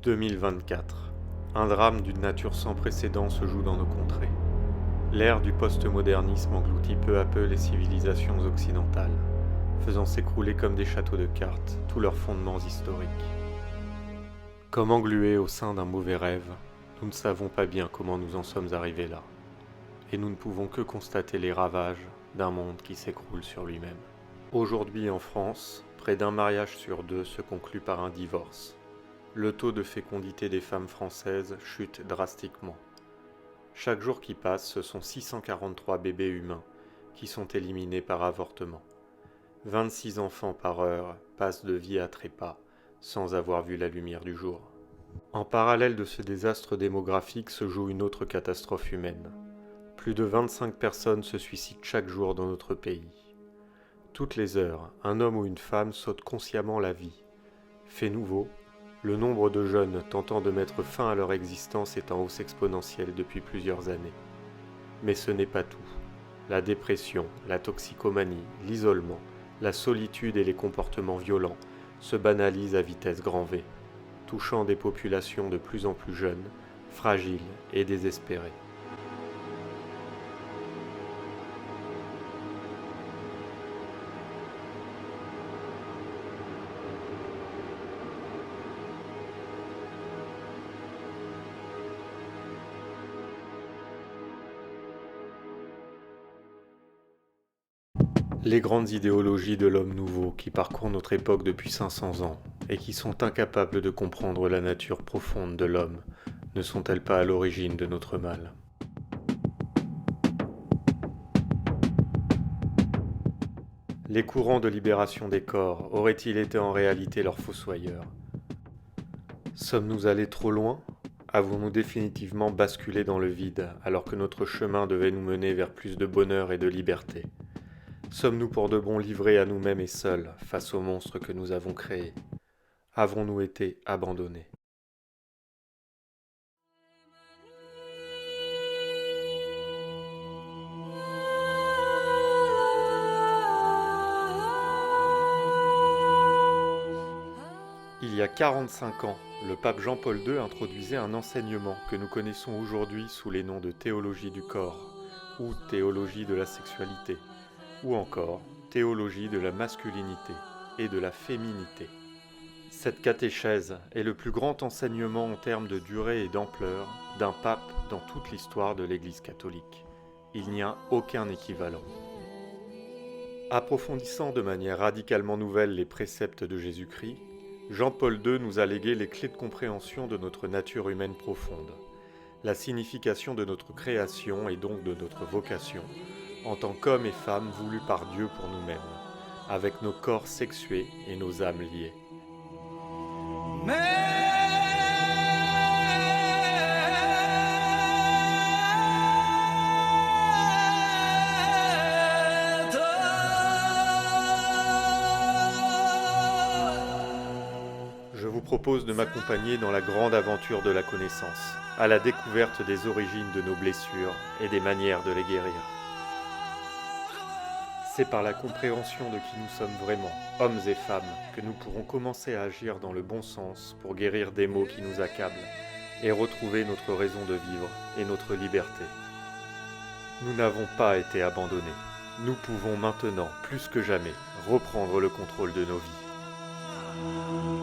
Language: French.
2024. Un drame d'une nature sans précédent se joue dans nos contrées. L'ère du post-modernisme engloutit peu à peu les civilisations occidentales, faisant s'écrouler comme des châteaux de cartes tous leurs fondements historiques. Comme englués au sein d'un mauvais rêve, nous ne savons pas bien comment nous en sommes arrivés là, et nous ne pouvons que constater les ravages d'un monde qui s'écroule sur lui-même. Aujourd'hui en France, près d'un mariage sur deux se conclut par un divorce. Le taux de fécondité des femmes françaises chute drastiquement. Chaque jour qui passe, ce sont 643 bébés humains qui sont éliminés par avortement. 26 enfants par heure passent de vie à trépas sans avoir vu la lumière du jour. En parallèle de ce désastre démographique se joue une autre catastrophe humaine. Plus de 25 personnes se suicident chaque jour dans notre pays. Toutes les heures, un homme ou une femme saute consciemment la vie. Fait nouveau, le nombre de jeunes tentant de mettre fin à leur existence est en hausse exponentielle depuis plusieurs années. Mais ce n'est pas tout. La dépression, la toxicomanie, l'isolement, la solitude et les comportements violents se banalisent à vitesse grand V, touchant des populations de plus en plus jeunes, fragiles et désespérées. Les grandes idéologies de l'homme nouveau qui parcourent notre époque depuis 500 ans et qui sont incapables de comprendre la nature profonde de l'homme ne sont-elles pas à l'origine de notre mal ? Les courants de libération des corps auraient-ils été en réalité leurs fossoyeurs ? Sommes-nous allés trop loin ? Avons-nous définitivement basculé dans le vide alors que notre chemin devait nous mener vers plus de bonheur et de liberté ? Sommes-nous pour de bon livrés à nous-mêmes et seuls face aux monstres que nous avons créés ? Avons-nous été abandonnés ? Il y a 45 ans, le pape Jean-Paul II introduisait un enseignement que nous connaissons aujourd'hui sous les noms de théologie du corps, ou théologie de la sexualité, ou encore théologie de la masculinité et de la féminité. Cette catéchèse est le plus grand enseignement en termes de durée et d'ampleur d'un pape dans toute l'histoire de l'Église catholique. Il n'y a aucun équivalent. Approfondissant de manière radicalement nouvelle les préceptes de Jésus-Christ, Jean-Paul II nous a légué les clés de compréhension de notre nature humaine profonde, la signification de notre création et donc de notre vocation, en tant qu'hommes et femmes voulus par Dieu pour nous-mêmes, avec nos corps sexués et nos âmes liées. Je vous propose de m'accompagner dans la grande aventure de la connaissance, à la découverte des origines de nos blessures et des manières de les guérir. C'est par la compréhension de qui nous sommes vraiment, hommes et femmes, que nous pourrons commencer à agir dans le bon sens pour guérir des maux qui nous accablent et retrouver notre raison de vivre et notre liberté. Nous n'avons pas été abandonnés. Nous pouvons maintenant, plus que jamais, reprendre le contrôle de nos vies.